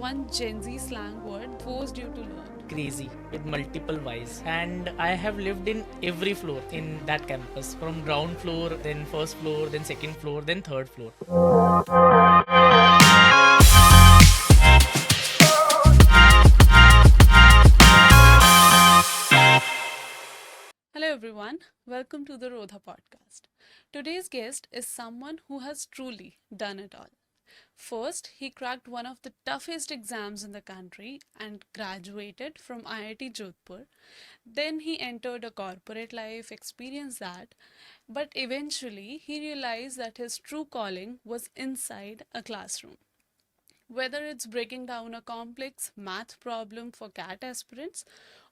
one Gen Z slang word forced you to learn? Crazy with multiple Ys. And I have lived in every floor in that campus from ground floor, then first floor, then second floor, then third floor. Hello, everyone. Welcome to the Rodha podcast. Today's guest is someone who has truly done it all. First, he cracked one of the toughest exams in the country and graduated from IIT Jodhpur. Then he entered a corporate life, experienced that, but eventually he realized that his true calling was inside a classroom. Whether it's breaking down a complex math problem for CAT aspirants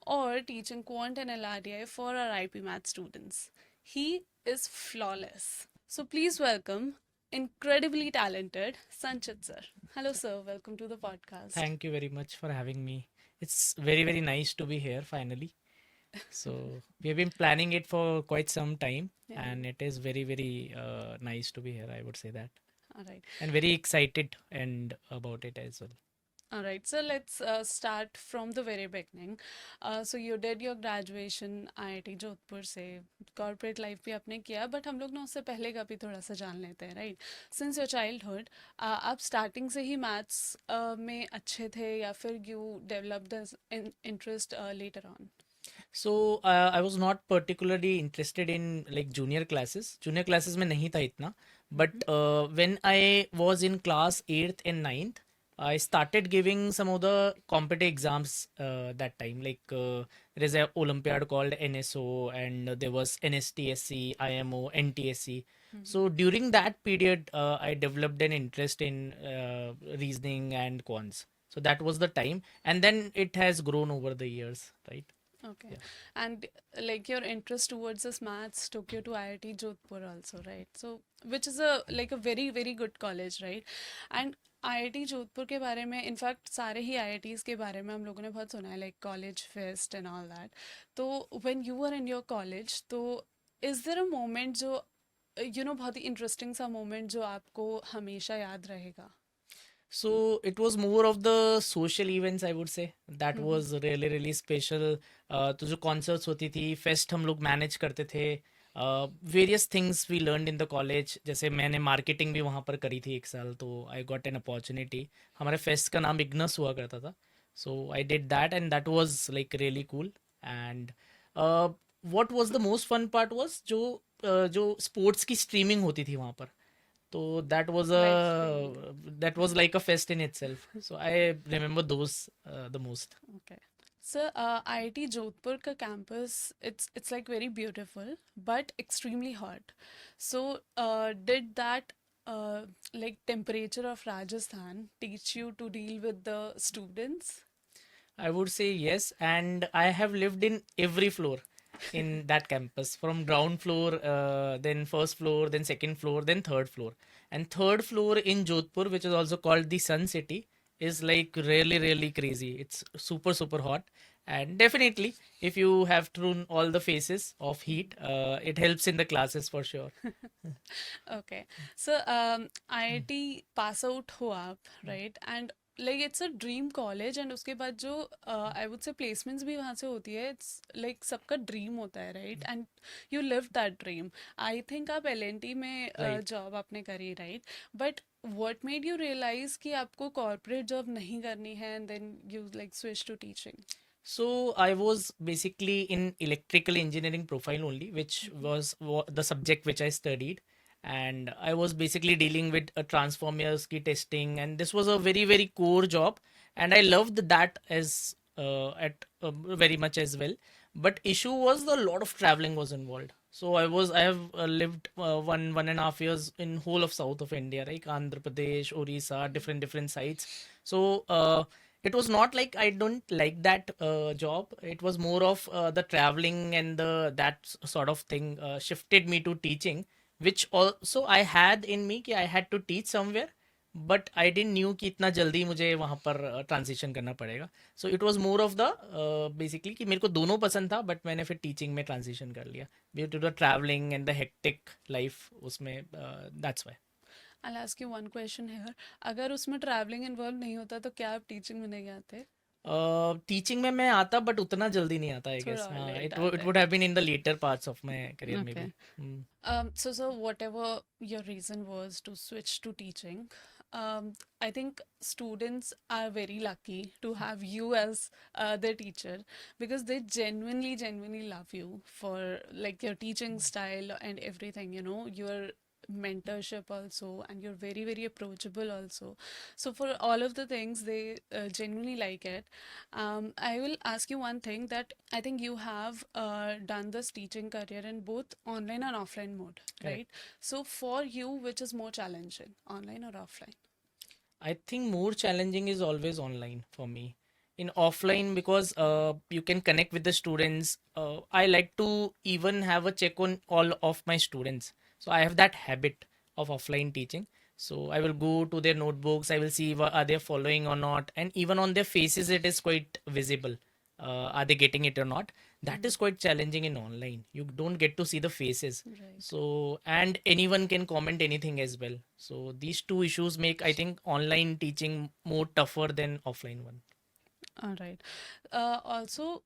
or teaching quant and LRDI for our IP math students, he is flawless. So please welcome incredibly talented Sanchit sir. Hello sir, welcome to the podcast. Thank you very much for having me. It's very, very nice to be here finally. So, we have been planning it for quite some time, Yeah, and it is very, very nice to be here, I would say that. all right. And very excited and about it as well. All right, so let's start from the very beginning. So you did your graduation IIT Jodhpur से corporate life भी आपने किया but हम लोग ना उससे पहले का भी थोड़ा सा जान लेते हैं right? Since your childhood, आप starting से ही maths में अच्छे थे या फिर you developed this interest later on? So, I was not particularly interested in like junior classes. Junior classes में नहीं था इतना. But when I was in class 8th and 9th, I started giving some of the competitive exams that time. Like there is a Olympiad called NSO, and there was NSTSC, IMO, NTSC. So during that period, I developed an interest in reasoning and quants. So that was the time, and then it has grown over the years, right? Okay. Yeah. And like your interest towards this maths took you to IIT Jodhpur also, right? So which is a like a very very good college, right? And IIT Jodhpur के बारे में in fact सारे ही IITs के बारे में हम लोगों ने बहुत सुना है like college fest and all that तो when you are in your college तो इज देयर अ मोमेंट जो बहुत ही इंटरेस्टिंग सा मोमेंट जो आपको हमेशा याद रहेगा? So it was more of the social events, I would say. That hmm was really really special. तो जो concerts होती थी, fest हम लोग manage करते थे. Various things we learned in the college. जैसे मैंने marketing भी वहाँ पर करी थी एक साल, तो I got an opportunity. हमारे fest का नाम Ignis हुआ करता था. So I did that, and that was like really cool. And uh, what was the most fun part was जो sports की streaming होती थी वहाँ पर. So live streaming that was like a fest in itself. So I remember those the most. Okay sir IIT Jodhpur का campus it's like very beautiful but extremely hot so did that like temperature of Rajasthan teach you to deal with the students? I would say yes, and I have lived in every floor in that campus from ground floor, then first floor, then second floor, then third floor. And third floor in Jodhpur, which is also called the Sun City, is like really, really crazy. It's super, super hot. And definitely, if you have thrown all the phases of heat, it helps in the classes for sure. Okay. So, IIT pass out हो आप, right? And like it's a dream college and उसके बाद जो I would say placements भी वहाँ से होती है, it's like सबका dream होता है, right? And you lived that dream. I think आप L&T में Right. job आपने करी, right? But what made you realize कि आपको corporate job नहीं करनी है and then you like switch to teaching? So I was basically in electrical engineering profile only, which was the subject which I studied, and I was basically dealing with transformers, key testing, and this was a very very core job, and I loved that as at very much as well. But issue was the lot of traveling was involved. So I have lived 1.5 years in whole of south of India, like Andhra Pradesh, Orissa, different sites. So it was not like I don't like that job. It was more of the traveling and the sort of thing shifted me to teaching, which also I had in me कि I had to teach somewhere, but I didn't knew कि इतना जल्दी मुझे वहाँ पर transition करना पड़ेगा. So it was more of the basically कि मेरे को दोनों पसंद था, but मैंने फिर टीचिंग में ट्रांजिशन कर लिया due to the traveling and the hectic life उसमें that's why. I'll ask you one question here. अगर उसमें ट्रैवलिंग इन्वॉल्व नहीं होता तो क्या आप टीचिंग में नहीं आते? टीचिंग में मैं आता बट उतना जल्दी नहीं आता आई गेस. थोड़ा हाँ, लेट इट आते would have been in the latter parts of my career may हैं. Be. So whatever your reason was to switch to teaching, I think students are very lucky to have you as their teacher because they genuinely love you for like your teaching style and everything, your mentorship also, and you're very approachable also. So for all of the things, they genuinely like it. I will ask you one thing that I think you have done this teaching career in both online and offline mode, Correct. right? So for you, which is more challenging, online or offline? I think more challenging is always online for me. In offline, because you can connect with the students. I like to even have a check on all of my students. So I have that habit of offline teaching. So I will go to their notebooks. I will see are they following or not, and even on their faces, it is quite visible. Are they getting it or not? That is quite challenging in online. You don't get to see the faces. Right. So, and anyone can comment anything as well. So these two issues make, I think, online teaching more tougher than offline one. All right. Also,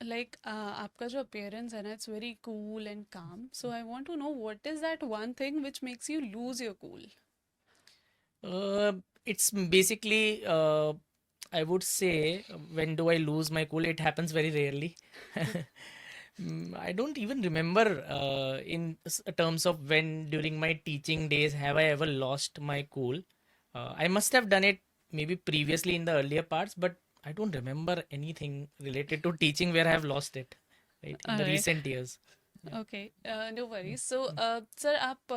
like आपका जो appearance है ना, it's very cool and calm. So I want to know what is that one thing which makes you lose your cool? Uh, it's basically, I would say, when do I lose my cool? It happens very rarely. I don't even remember in terms of when during my teaching days have I ever lost my cool. I must have done it maybe previously in the earlier parts, but I don't remember anything related to teaching where I have lost it, right, in All the right. recent years. Yeah. Okay. No worries. So sir, आप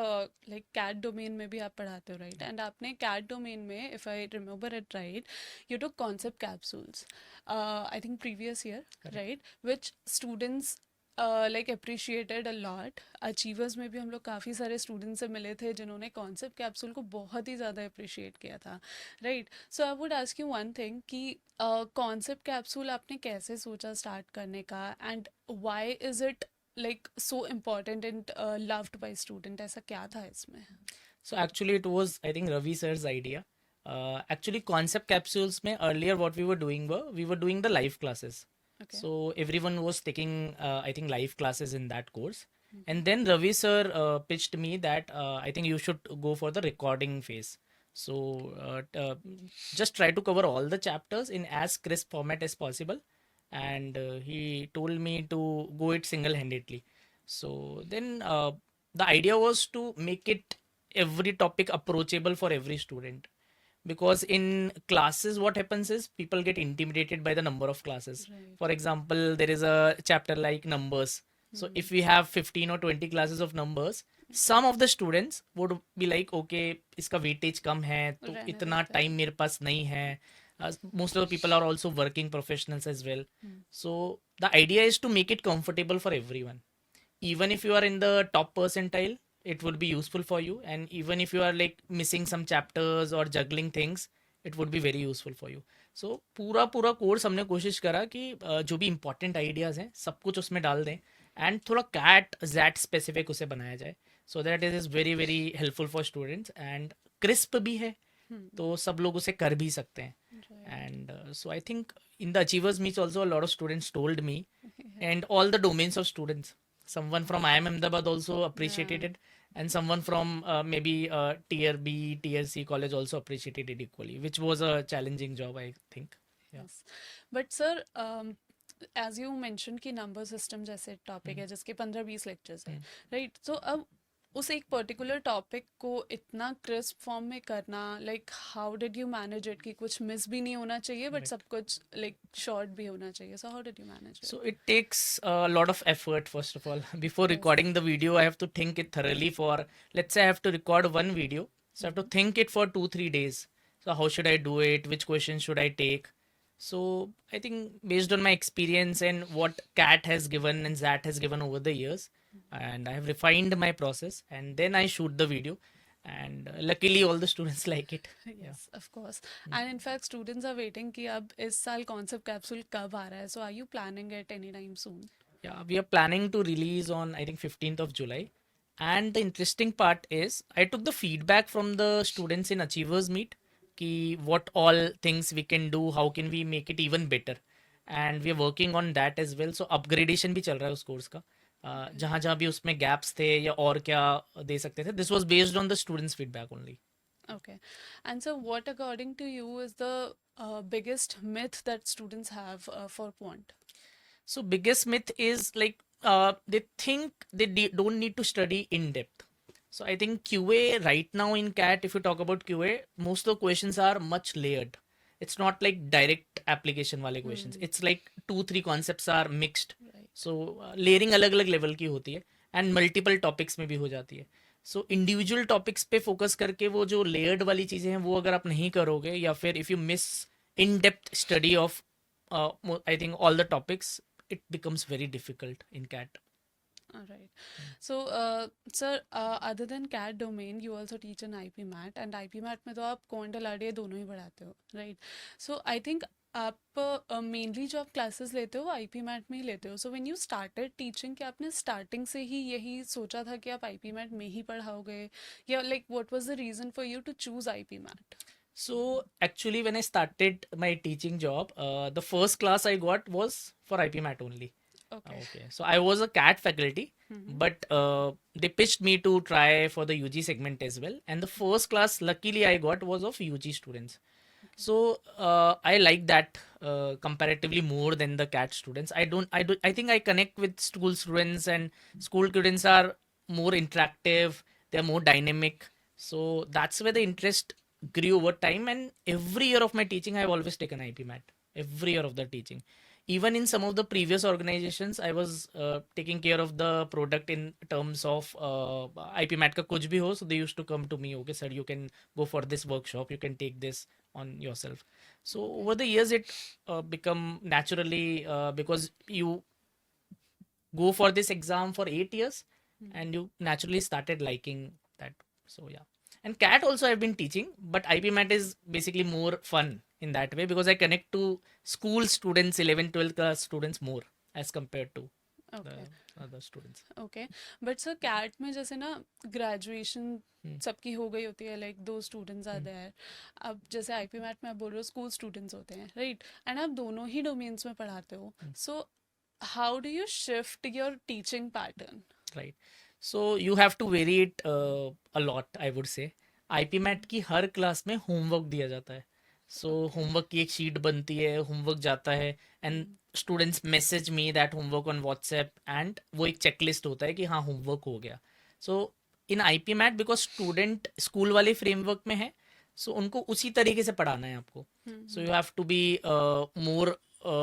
like CAT domain में भी आप पढ़ाते हो, right? And आपने CAT domain में, if I remember it right, you took concept capsules, I think previous year, Correct. Right? Which students like appreciated a lot. Achievers में भी हम लोग काफ़ी सारे स्टूडेंट्स से मिले थे जिन्होंने कॉन्सेप्ट कैप्सूल को बहुत ही ज़्यादा अप्रिशिएट किया था, right? So I would ask you one thing कि कॉन्सेप्ट कैप्सूल आपने कैसे सोचा स्टार्ट करने का, and why is it like so important and loved by student? ऐसा क्या था इसमें? So actually, it was I think Ravi sir's idea. Actually, concept capsules mein earlier what we were doing the live classes. Okay. So everyone was taking I think live classes in that course. And then Ravi sir pitched me that I think you should go for the recording phase. So just try to cover all the chapters in as crisp format as possible. And he told me to go it single-handedly. So then the idea was to make it every topic approachable for every student, because in classes what happens is people get intimidated by the number of classes. Right. For example, there is a chapter like numbers. So if we have 15 or 20 classes of numbers, some of the students would be like, okay, इसका weightage कम है तो रहने इतना देते हैं. time मेरे पास नहीं है. Most of the people are also working professionals as well. So the idea is to make it comfortable for everyone. Even if you are in the top percentile, it would be useful for you. And even if you are like missing some chapters or juggling things, it would be very useful for you. So पूरा पूरा course हमने कोशिश करा कि जो भी important ideas हैं सब कुछ उसमें डाल दें, एंड थोड़ा कैट जैट स्पेसिफिक उसे बनाया जाए, so that it is very very helpful for students and crisp भी है, तो सब लोग उसे कर भी सकते हैं. Right. And so I think in the achievers meets also a lot of students told me, and all the domains of students, someone from IIM Ahmedabad also appreciated Yeah. it, and someone from maybe tier B tier C college also appreciated it equally, which was a challenging job, I think. Yeah. Yes. But sir, as you mentioned कि number system जैसे topic है जिसके 15-20 lectures है, right? तो अब उस एक particular topic को इतना क्रिस्प फॉर्म में करना, like how did you manage it कि कुछ मिस भी नहीं होना चाहिए बट Right. सब कुछ लाइक शॉर्ट भी होना चाहिए? So how did you manage So it takes a lot of effort, first of all. Before Yes. recording the video, I have to think it thoroughly for, let's say I have to record one video. So I have to think it for 2-3 days. So how should I do it? Which questions should I take? So I think based on my experience and what Cat has given and Zat has given over the years, and I have refined my process, and then I shoot the video. And luckily all the students like it. Yeah. Yes, of course. And in fact, students are waiting कि अब इस साल concept capsule कब आ रहा है? So are you planning it anytime soon? Yeah, we are planning to release on I think 15th of July. And the interesting part is, I took the feedback from the students in Achievers Meet, ki what all things we can do, how can we make it even better. And we are working on that as well. So upgradation भी चल रहा है उस course का. Okay. जहाँ जहाँ भी उसमें gaps थे या और क्या दे सकते थे. This was based on the students' feedback only. Okay. And so, what according to you is the biggest myth that students have for quant? So biggest myth is like they think they don't need to study in depth. So I think QA right now in CAT, if you talk about QA, most of the questions are much layered. It's not like direct application वाले questions. Hmm. It's like 2-3 concepts are mixed. Right. So layering अलग अलग level की होती है and multiple topics में भी हो जाती है. So individual topics पे focus करके वो जो layered वाली चीजें हैं वो अगर आप नहीं करोगे या फिर if you miss in depth study of I think all the topics, it becomes very difficult in CAT. All right. So, sir, other than CAT domain, you also teach in IP Mat, and IP Mat में तो आप quant LRDA दोनों ही पढ़ाते हो, right? So, I think आप mainly जो आप classes लेते हो IP मैट में ही लेते हो. So when you started teaching, क्या आपने स्टार्टिंग से ही यही सोचा था कि आप IP मैट में ही पढ़ाओगे, या like what was the reason for you to choose IP MAT? So actually, when I started my teaching job, the first class I got was for IP Mat only. Okay. Okay, so I was a CAT faculty, but they pitched me to try for the UG segment as well. And the first class, luckily, I got was of UG students. So I like that comparatively more than the CAT students. I think I connect with school students, and school students are more interactive. They are more dynamic. So that's where the interest grew over time. And every year of my teaching, I've always taken IP Mat. Every year of the teaching, even in some of the previous organizations, I was taking care of the product in terms of IP mat ka kuch bhi ho, so they used to come to me, okay sir, you can go for this workshop, you can take this on yourself. So over the years it become naturally, because you go for this exam for 8 years and you naturally started liking that. So yeah, and CAT also I've been teaching, but IP mat is basically more fun in that way because I connect to school students, 11 12th class students more as compared to the okay. other students. Okay. But sir CAT में जैसे ना graduation Hmm. सबकी हो गई होती है, like दो students are Hmm. There. अब जैसे आईपी मैट में आप बोल रहे हो स्कूल स्टूडेंट्स होते हैं, राइट? एंड आप दोनों ही डोमेन्स में पढ़ाते हो. Hmm. So how do you shift your teaching pattern? Right. So you have to vary it a lot, I would say. IP MAT की हर क्लास में होमवर्क दिया जाता है. सो होमवर्क की एक शीट बनती है, होमवर्क जाता है, and students message me that homework on WhatsApp, and वो एक चेकलिस्ट होता है कि हाँ होमवर्क हो गया. So in IP MAT, because student school वाले फ्रेमवर्क में है, सो उनको उसी तरीके से पढ़ाना है आपको. So you have to be more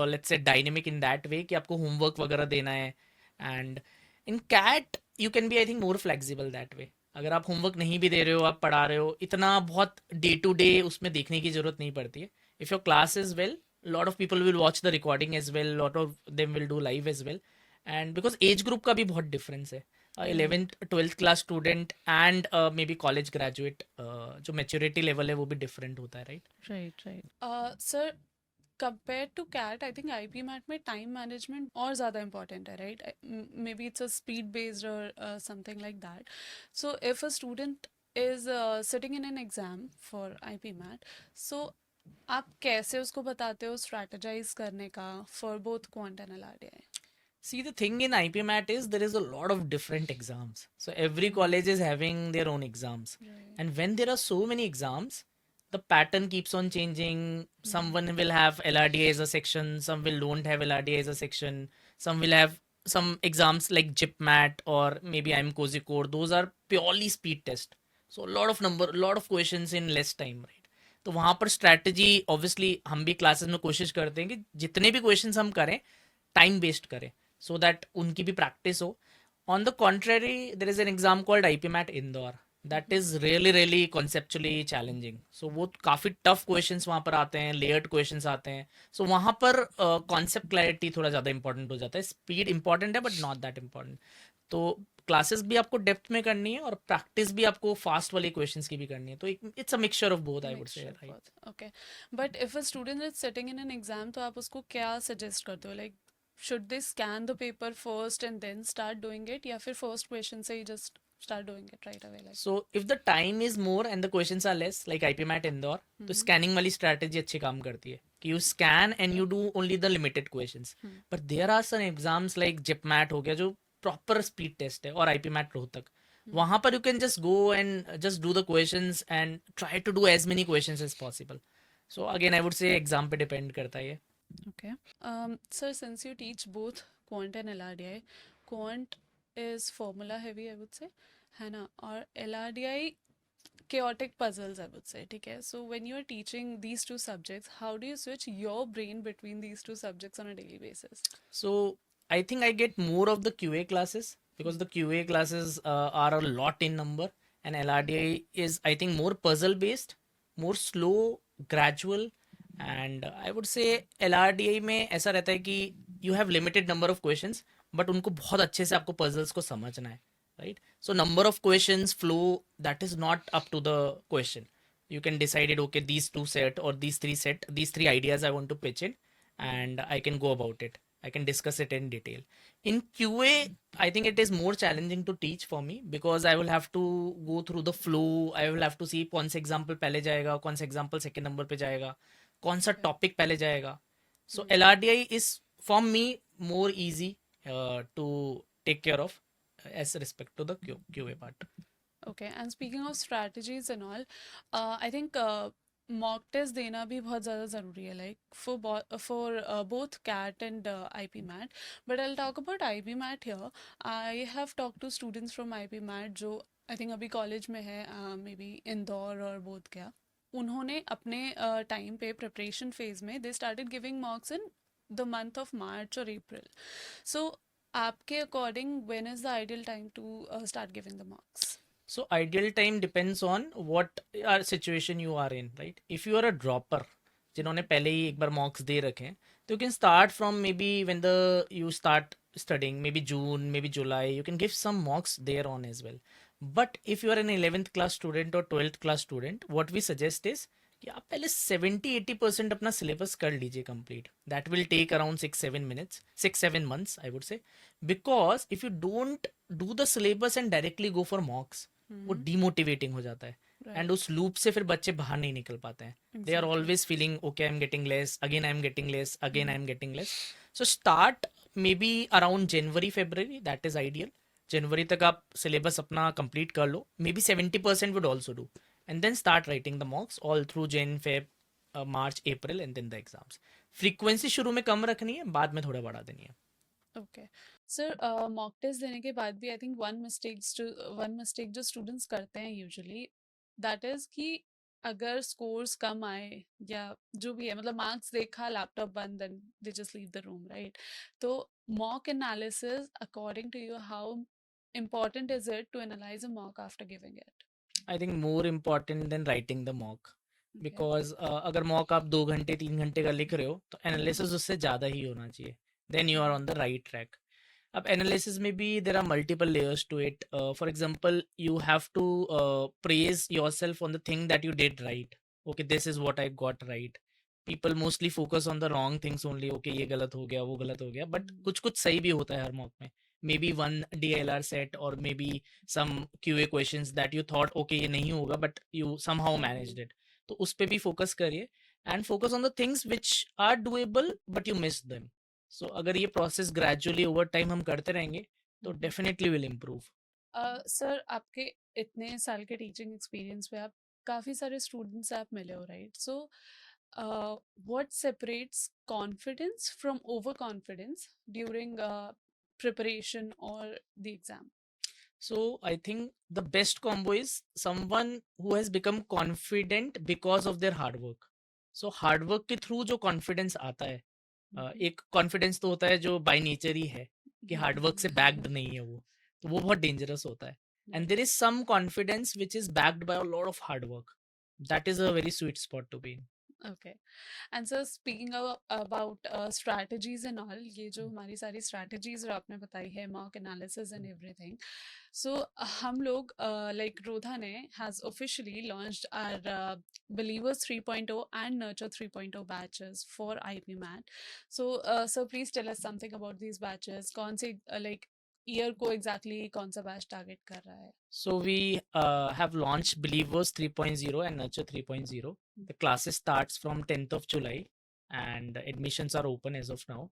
let's say dynamic in that way कि आपको होमवर्क वगैरह देना है. And in CAT you can be I think more flexible that way. अगर आप होमवर्क नहीं भी दे रहे हो, आप पढ़ा रहे हो, इतना बहुत डे टू डे उसमें देखने की जरूरत नहीं पड़ती है. If your class is well, lot of people will watch the recording as well, lot of them will do live as well. And because age group का भी बहुत डिफरेंस है. 11th 12th class student and maybe college graduate, जो maturity level है वो भी different होता है, right? Right, right. Sir, compare to CAT, I think IP MAT में टाइम मैनेजमेंट और ज़्यादा इंपॉर्टेंट है, right? Maybe it's a speed based और something like that. So if a student is sitting in an exam for IPMAT, so आप कैसे उसको बताते हो स्ट्रैटेजाइज करने का for both quant and LRDI? See, the thing in IP MAT is there is a lot of different exams. So every college is having their own exams. Right. And when there are so many exams, the pattern keeps on changing. Someone will have LRDA as a section, some will don't have LRDA as a section, some will have some exams like JIPMAT or maybe I'm Cozy Code. Those are purely speed test. So a lot of questions in less time, right? तो वहाँ पर strategy obviously हम भी classes में कोशिश करते हैं कि जितने भी क्वेश्चंस हम करें टाइम वेस्ट करें, so that उनकी भी प्रैक्टिस हो. On the contrary, there is an exam called IP MAT Indore. That is really really conceptually challenging. So वो काफ़ी tough questions वहाँ पर आते हैं, layered questions आते हैं. So वहाँ पर concept clarity थोड़ा ज़्यादा important हो जाता है. Speed important है but not that important. तो क्लासेस भी आपको डेप्थ में करनी है और प्रैक्टिस भी आपको फास्ट वाले क्वेश्चंस की भी करनी है. तो it's a mixture of both, I would say, Mixture of right? both. Okay. But if a student is sitting in an exam, तो आप उसको क्या suggest करते हो? Like, should they scan the paper first and then start doing it, या फिर first question से ही just start doing it right away, like. So if the time is more and the questions are less, like IPMAT Indore, तो Mm-hmm. Scanning वाली strategy अच्छी काम करती है कि you scan and Okay. you do only the limited questions. Hmm. But there are some exams like JIPMAT हो गया जो proper speed test है, और IPMAT रोहतक, Hmm. वहां पर you can just go and just do the questions and try to do as many questions as possible. So again I would say exam पे depend करता है ये. Okay. Sir, since you teach both quant and LRDI, quant is formula heavy, I would say, है ना, और LRDI chaotic puzzles, I would say, ठीक है. So when you are teaching these two subjects, how do you switch your brain between these two subjects on a daily basis? So I think I get more of the QA classes because the QA classes are a lot in number, and LRDI is I think more puzzle based, more slow, gradual, and I would say LRDI में ऐसा रहता है कि you have limited number of questions, but उनको बहुत अच्छे से आपको puzzles को समझना है, right? So number of questions flow, that is not up to the question. You can decide it, okay, these two set or these three ideas I want to pitch in, and I can go about it. I can discuss it in detail. In QA, I think it is more challenging to teach for me because I will have to go through the flow. I will have to see कौन सा example पहले जाएगा, कौन सा example second number पे जाएगा, कौन सा Okay. topic पहले जाएगा. So Hmm. LRDI is for me more easy to take care of as respect to the QA part. Okay, and speaking of strategies and all, I think mock test देना भी बहुत ज़्यादा ज़रूरी है, like for both CAT and IP MAT. But I'll talk about IP MAT here. I have talked to students from IP MAT जो I think अभी college में है, maybe इंदौर और बोध गया. उन्होंने अपने टाइम पे प्रिपरेशन फेज में they started giving mocks in the month of March और अप्रैल. सो आपके according when is the ideal time to start giving the mocks? So ideal time depends on what situation you are in, right? If you are a dropper, जिन्होंने पहले ही एक बार मॉक्स दे रखे हैं, तो you can start from maybe when the you start studying, maybe June, maybe July, you can give some mocks there on as well. But if you are an 11th class student or 12th class student, what we suggest is कि आप पहले 70-80% अपना syllabus कर लीजिए complete. That will take around 6-7 months I would say, because if you don't do the syllabus and directly go for mocks, वो demotivating हो जाता है, एंड राइट, उस लूप से फिर बच्चे बाहर नहीं निकल पाते हैं. They are exactly. Always feeling okay I am getting less, again I am getting less, again I am getting less. So start maybe around January February, that is ideal. जनवरी तक आप सिलेबस अपना complete कर लो, maybe 70% would also do, and then start writing the mocks all through Jan Feb March April and then the exams. Frequency शुरू में कम रखनी है, बाद में थोड़ा बढ़ा देनी है. ओके. सर, मॉक टेस्ट देने के बाद भी आई थिंक वन मिस्टेक जो स्टूडेंट्स करते हैं यूजुअली, दैट इज कि अगर स्कोर्स कम आए या जो भी है, मतलब मार्क्स देखा, लैपटॉप बंद, then they just leave the room, right? तो mock analysis according to you, how important is it to analyze a mock after giving it? I think more important than writing the mock, Okay. Because अगर mock आप 2 घंटे 3 घंटे का लिख रहे हो तो एनालिसिस उससे ज़्यादा ही होना चाहिए. Then you are on the right track. अब एनालिसिस में भी there are multiple layers to it. For example you have to praise yourself on the thing that you did right. Okay, this is what I got right. People mostly focus on the wrong things only. Okay, ये गलत हो गया, वो गलत हो गया, but कुछ कुछ सही भी होता है हर मॉक में. Maybe one DLR set और maybe some QA questions that you thought okay ये नहीं होगा, but you somehow managed it. तो उस पे भी फोकस करिए, and focus on the things which are doable but you missed them. So अगर ये प्रोसेस ग्रेजुअली ओवर टाइम हम करते रहेंगे तो डेफिनेटली विल इम्प्रूव. सर, आपके इतने साल के टीचिंग एक्सपीरियंस में आप काफ़ी सारे स्टूडेंट्स आप मिले हो, right? So what separates confidence from over confidence during preparation or the exam? So I think the best combo is someone who has become confident because of their hard work. So hard work के through जो confidence आता है, एक confidence तो होता है जो by nature ही है कि हार्ड वर्क से बैक्ड नहीं है वो, तो वो बहुत डेंजरस होता है. And there is some confidence which is backed by a lot of hard work. That is a very sweet spot to be in. Okay. And so speaking about strategies and all, ये जो हमारी सारी strategies जो आपने बताई है, mock analysis and everything, so हम लोग like Rodha ने has officially launched our Believers 3.0 and Nurture 3.0 batches for IP MAT. So please tell us something about these batches. कौन से like ईयर को एग्जैक्टली कौन सा बैच टारगेट कर रहा है? So we have launched Believers 3.0 and Nurture 3.0. The classes starts from 10th of July and admissions are open as of now.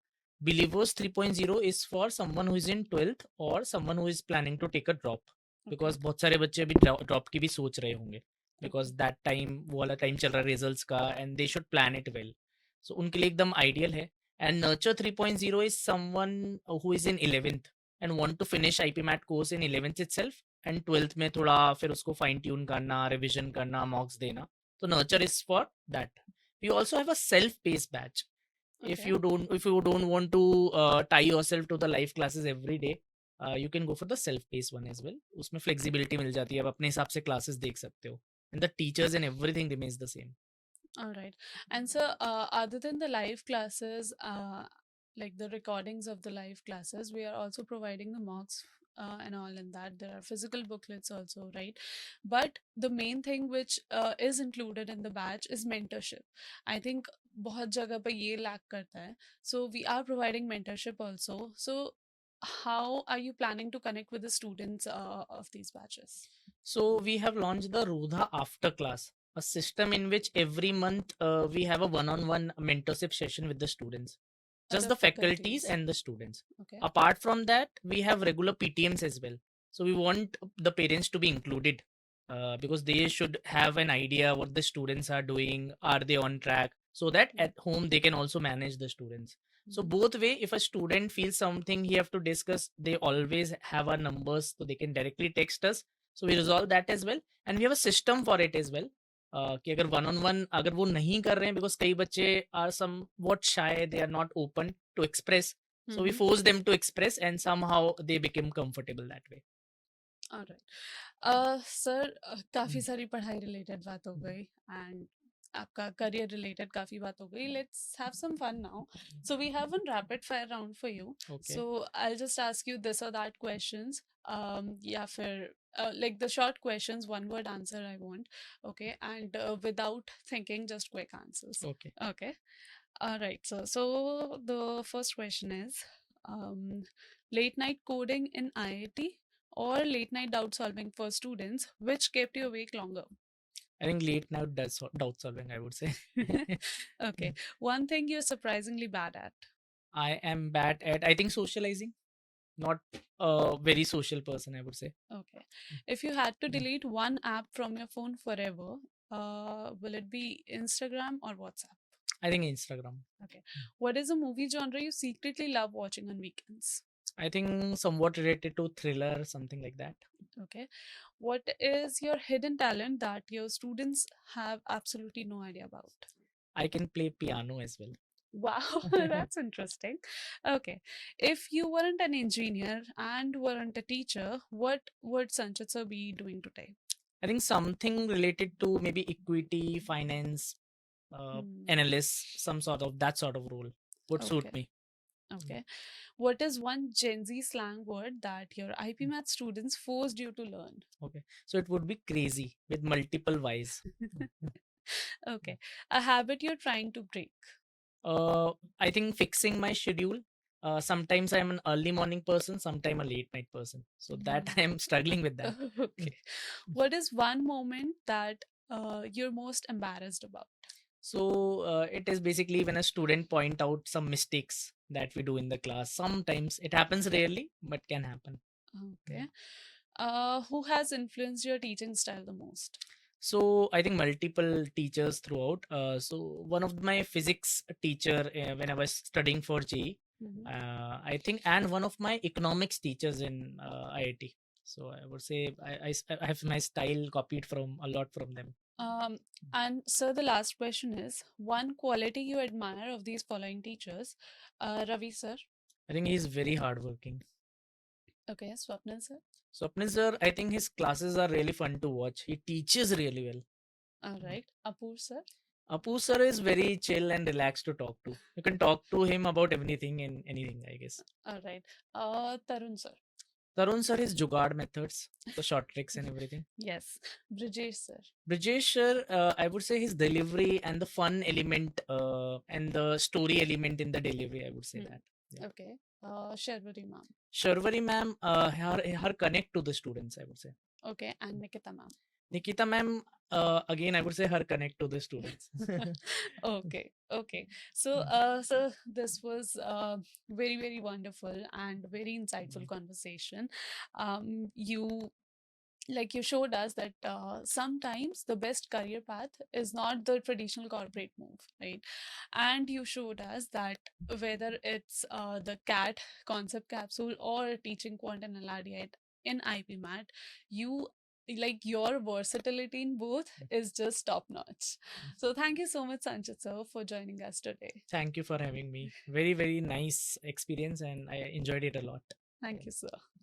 Believers 3.0 is for someone who is in 12th or someone who is planning to take a drop, Okay. because बहुत सारे बच्चे अभी drop की भी सोच रहे होंगे, because that time वो वाला टाइम चल रहा है रिजल्ट्स का, and they should plan it well. So उनके लिए एकदम आइडियल है. And Nurture 3.0 is someone who is in 11th and want to finish IP MAT course in 11th itself and 12th में थोड़ा फिर उसको फाइन ट्यून करना, रिविजन करना, मॉक्स देना. तो nurture is for that. We also have a self pace batch. if Okay. you don't want to tie yourself to the live classes every day, you can go for the self paced one as well. उसमें flexibility मिल जाती है, आप अपने हिसाब से classes देख सकते हो, and the teachers and everything remains the same. All right. And so, other than the live classes, like the recordings of the live classes, we are also providing the mocks and all in that. There are physical booklets also, right? But the main thing which is included in the batch is mentorship. I think बहुत जगह पे ये lack करता है. So we are providing mentorship also. So how are you planning to connect with the students of these batches? So we have launched the Rodha After Class, a system in which every month we have a one-on-one mentorship session with the students, just Other the faculties and the students. Okay. Apart from that, we have regular PTMs as well. So we want the parents to be included, because they should have an idea what the students are doing, are they on track, so that at home they can also manage the students. So both way, if a student feels something he have to discuss, they always have our numbers, so they can directly text us. So we resolve that as well, and we have a system for it as well. कि अगर one on one अगर वो नहीं कर रहे हैं, because कई बच्चे are somewhat shy, they are not open to express, so we force them to express and somehow they become comfortable that way. Alright. Sir काफी सारी पढ़ाई रिलेटेड बात हो गई एंड आपका करियर रिलेटेड काफी बात हो गई. Let's have some fun now. So we have one rapid fire round for you. Okay. So I will just ask you this or that questions या फिर like the short questions, one word answer I want. Okay, and without thinking, just quick answers. Okay. Okay. All right. So the first question is, late night coding in IIT or late night doubt solving for students, which kept you awake longer? I think late night doubt solving, I would say. Okay. One thing you're surprisingly bad at. I am bad at, I think, socializing. Not a very social person, I would say. Okay. If you had to delete one app from your phone forever, will it be Instagram or WhatsApp? I think Instagram. Okay. What is a movie genre you secretly love watching on weekends? I think somewhat related to thriller, something like that. Okay. What is your hidden talent that your students have absolutely no idea about? I can play piano as well. Wow, that's interesting. Okay. If you weren't an engineer and weren't a teacher, what would Sanchit sir be doing today? I think something related to maybe equity, finance, analyst, some sort of that sort of role would suit Okay. me. Okay. What is one Gen Z slang word that your IP Math students forced you to learn? Okay. So it would be crazy with multiple Y's. Okay. A habit you're trying to break. I think fixing my schedule. Sometimes I'm an early morning person, sometimes a late night person. So that I'm struggling with that. Okay. What is one moment that you're most embarrassed about? So it is basically when a student point out some mistakes that we do in the class. Sometimes it happens rarely, but can happen. Okay. Who has influenced your teaching style the most? So I think multiple teachers throughout. So one of my physics teacher when I was studying for JEE, I think, and one of my economics teachers in IIT. So I would say I have my style copied from a lot from them. And so the last question is, one quality you admire of these following teachers. Ravi sir. I think he's very hardworking. Okay. Swapnil sir. Swapnil sir, I think his classes are really fun to watch. He teaches really well. All right. Apur sir. Apu sir is very chill and relaxed to talk to. You can talk to him about anything and anything, I guess. All right. Tarun sir. Tarun sir is Jugaad methods, the short tricks and everything. Yes. Brijesh sir. Brijesh sir, I would say his delivery and the fun element and the story element in the delivery, I would say that. Yeah. Okay. Sharvari ma'am. Sharvari ma'am, her connect to the students, I would say. Okay, and Nikita ma'am. Nikita ma'am, again, I would say her connect to the students. Okay, okay. So, this was very, very wonderful and very insightful conversation. You like you showed us that sometimes the best career path is not the traditional corporate move, right? And you showed us that whether it's the cat concept capsule or teaching quant and LRDI in IPMAT, you like your versatility in both is just top notch. So thank you so much, Sanchit sir, for joining us today. Thank you for having me. Very, very nice experience, and I enjoyed it a lot. Thank you, sir.